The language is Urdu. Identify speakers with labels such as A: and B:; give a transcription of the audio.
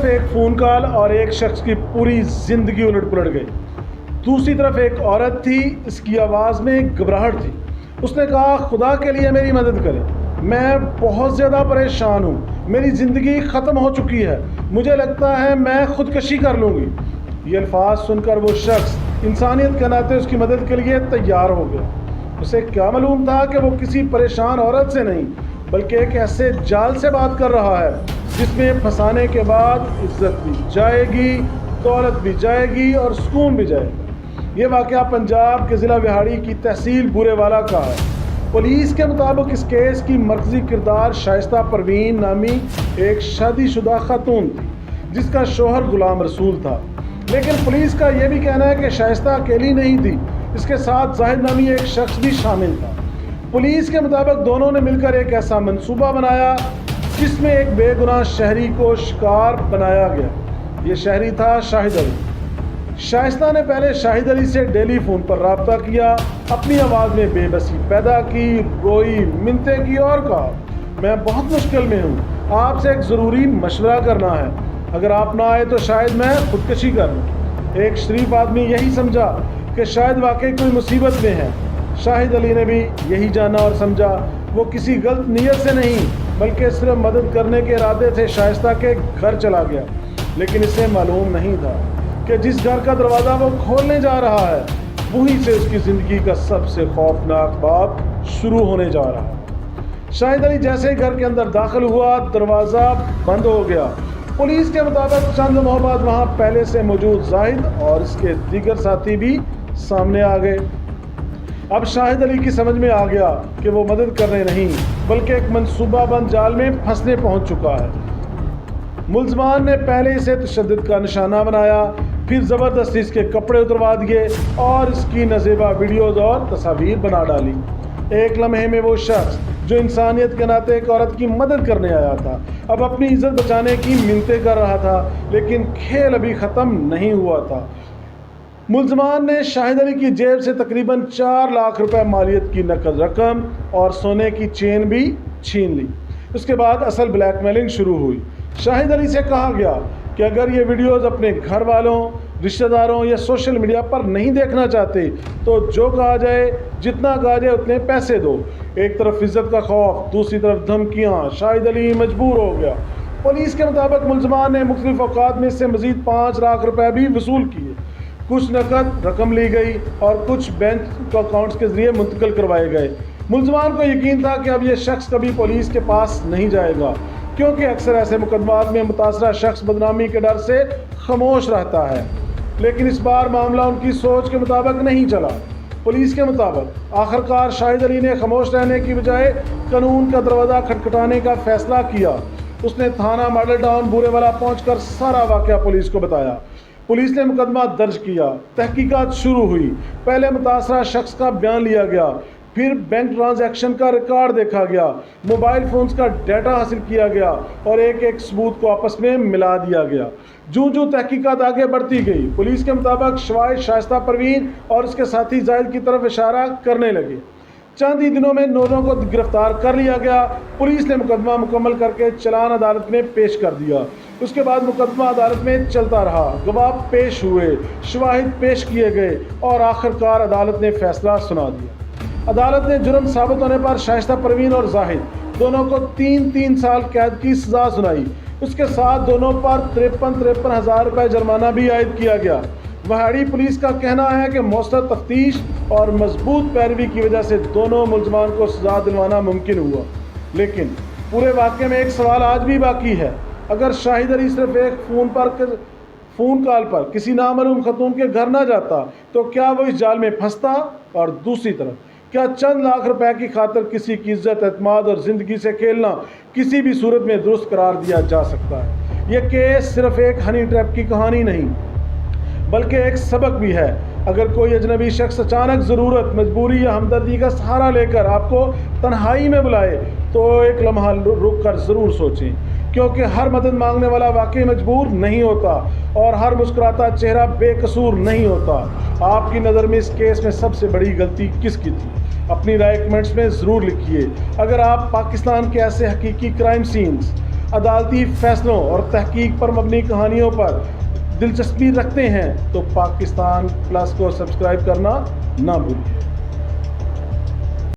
A: ایک فون کال اور ایک شخص کی پوری زندگی الٹ پلٹ گئی۔ دوسری طرف ایک عورت تھی، اس کی آواز میں گھبراہٹ تھی۔ اس نے کہا، خدا کے لیے میری مدد کریں، میں بہت زیادہ پریشان ہوں، میری زندگی ختم ہو چکی ہے، مجھے لگتا ہے میں خودکشی کر لوں گی۔ یہ الفاظ سن کر وہ شخص انسانیت کے ناطے اس کی مدد کے لیے تیار ہو گیا۔ اسے کیا معلوم تھا کہ وہ کسی پریشان عورت سے نہیں بلکہ ایک ایسے جال سے بات کر رہا ہے جس میں پھنسانے کے بعد عزت بھی جائے گی، دولت بھی جائے گی اور سکون بھی جائے گا۔ یہ واقعہ پنجاب کے ضلع وہاڑی کی تحصیل بورے والا کا ہے۔ پولیس کے مطابق اس کیس کی مرکزی کردار شائستہ پروین نامی ایک شادی شدہ خاتون تھی جس کا شوہر غلام رسول تھا، لیکن پولیس کا یہ بھی کہنا ہے کہ شائستہ اکیلی نہیں تھی، اس کے ساتھ زاہد نامی ایک شخص بھی شامل تھا۔ پولیس کے مطابق دونوں نے مل کر ایک ایسا منصوبہ بنایا جس میں ایک بے گناہ شہری کو شکار بنایا گیا۔ یہ شہری تھا شاہد علی۔ شائستہ نے پہلے شاہد علی سے ٹیلی فون پر رابطہ کیا، اپنی آواز میں بے بسی پیدا کی، روئی، منتیں کی اور کہا، میں بہت مشکل میں ہوں، آپ سے ایک ضروری مشورہ کرنا ہے، اگر آپ نہ آئے تو شاید میں خودکشی کر لوں۔ ایک شریف آدمی یہی سمجھا کہ شاید واقعی کوئی مصیبت میں ہے۔ شاہد علی نے بھی یہی جانا اور سمجھا، وہ کسی غلط نیت سے نہیں بلکہ صرف مدد کرنے کے ارادے سے شائستہ کے گھر چلا گیا، لیکن اسے معلوم نہیں تھا کہ جس گھر کا دروازہ وہ کھولنے جا رہا ہے وہیں سے اس کی زندگی کا سب سے خوفناک باب شروع ہونے جا رہا ہے۔ شاہد علی جیسے ہی گھر کے اندر داخل ہوا، دروازہ بند ہو گیا۔ پولیس کے مطابق چند لمحوں بعد وہاں پہلے سے موجود زاہد اور اس کے دیگر ساتھی بھی سامنے آ گئے۔ اب شاہد علی کی سمجھ میں آ گیا کہ وہ مدد کرنے نہیں بلکہ ایک منصوبہ بند جال میں پھنسنے پہنچ چکا ہے۔ ملزمان نے پہلے اسے تشدد کا نشانہ بنایا، پھر زبردستی اس کے کپڑے اتروا دیے اور اس کی نازیبا ویڈیوز اور تصاویر بنا ڈالی۔ ایک لمحے میں وہ شخص جو انسانیت کے ناطے ایک عورت کی مدد کرنے آیا تھا اب اپنی عزت بچانے کی منتیں کر رہا تھا، لیکن کھیل ابھی ختم نہیں ہوا تھا۔ ملزمان نے شاہد علی کی جیب سے تقریباً 4 لاکھ روپے مالیت کی نقد رقم اور سونے کی چین بھی چھین لی۔ اس کے بعد اصل بلیک میلنگ شروع ہوئی۔ شاہد علی سے کہا گیا کہ اگر یہ ویڈیوز اپنے گھر والوں، رشتہ داروں یا سوشل میڈیا پر نہیں دیکھنا چاہتے تو جو کہا جائے، جتنا کہا جائے اتنے پیسے دو۔ ایک طرف عزت کا خوف، دوسری طرف دھمکیاں۔ شاہد علی مجبور ہو گیا۔ پولیس کے مطابق ملزمان نے مختلف اوقات میں اس سے مزید 5 لاکھ روپے بھی وصول کیے۔ کچھ نقد رقم لی گئی اور کچھ بینک اکاؤنٹس کے ذریعے منتقل کروائے گئے۔ ملزمان کو یقین تھا کہ اب یہ شخص کبھی پولیس کے پاس نہیں جائے گا، کیونکہ اکثر ایسے مقدمات میں متاثرہ شخص بدنامی کے ڈر سے خاموش رہتا ہے، لیکن اس بار معاملہ ان کی سوچ کے مطابق نہیں چلا۔ پولیس کے مطابق آخرکار شاہد علی نے خاموش رہنے کی بجائے قانون کا دروازہ کھٹکھٹانے کا فیصلہ کیا۔ اس نے تھانہ ماڈل ٹاؤن بورے والا پہنچ کر سارا واقعہ پولیس کو بتایا۔ پولیس نے مقدمہ درج کیا، تحقیقات شروع ہوئی۔ پہلے متاثرہ شخص کا بیان لیا گیا، پھر بینک ٹرانزیکشن کا ریکارڈ دیکھا گیا، موبائل فونز کا ڈیٹا حاصل کیا گیا اور ایک ایک ثبوت کو آپس میں ملا دیا گیا۔ جوں تحقیقات آگے بڑھتی گئی، پولیس کے مطابق شواہد شائستہ پروین اور اس کے ساتھی زاہد کی طرف اشارہ کرنے لگے۔ چند ہی دنوں میں دونوں کو گرفتار کر لیا گیا۔ پولیس نے مقدمہ مکمل کر کے چلان عدالت میں پیش کر دیا۔ اس کے بعد مقدمہ عدالت میں چلتا رہا، گواہ پیش ہوئے، شواہد پیش کیے گئے اور آخرکار عدالت نے فیصلہ سنا دیا۔ عدالت نے جرم ثابت ہونے پر شائستہ پروین اور زاہد دونوں کو 3 سال قید کی سزا سنائی۔ اس کے ساتھ دونوں پر 53 ہزار روپے جرمانہ بھی عائد کیا گیا۔ وہاڑی پولیس کا کہنا ہے کہ مؤثر تفتیش اور مضبوط پیروی کی وجہ سے دونوں ملزمان کو سزا دلوانا ممکن ہوا، لیکن پورے واقعے میں ایک سوال آج بھی باقی ہے۔ اگر شاہد علی صرف ایک فون کال پر کسی نامعلوم خاتون کے گھر نہ جاتا تو کیا وہ اس جال میں پھنستا؟ اور دوسری طرف کیا چند لاکھ روپے کی خاطر کسی کی عزت، اعتماد اور زندگی سے کھیلنا کسی بھی صورت میں درست قرار دیا جا سکتا ہے؟ یہ کیس صرف ایک ہنی ٹریپ کی کہانی نہیں بلکہ ایک سبق بھی ہے۔ اگر کوئی اجنبی شخص اچانک ضرورت، مجبوری یا ہمدردی کا سہارا لے کر آپ کو تنہائی میں بلائے تو ایک لمحہ رک کر ضرور سوچیں، کیونکہ ہر مدد مانگنے والا واقعی مجبور نہیں ہوتا اور ہر مسکراتا چہرہ بے قصور نہیں ہوتا۔ آپ کی نظر میں اس کیس میں سب سے بڑی غلطی کس کی تھی؟ اپنی رائے کمنٹس میں ضرور لکھیے۔ اگر آپ پاکستان کے ایسے حقیقی کرائم سینز عدالتی فیصلوں اور تحقیق پر مبنی کہانیوں پر دلچسپی رکھتے ہیں تو پاکستان پلس کو سبسکرائب کرنا نہ بھولیں۔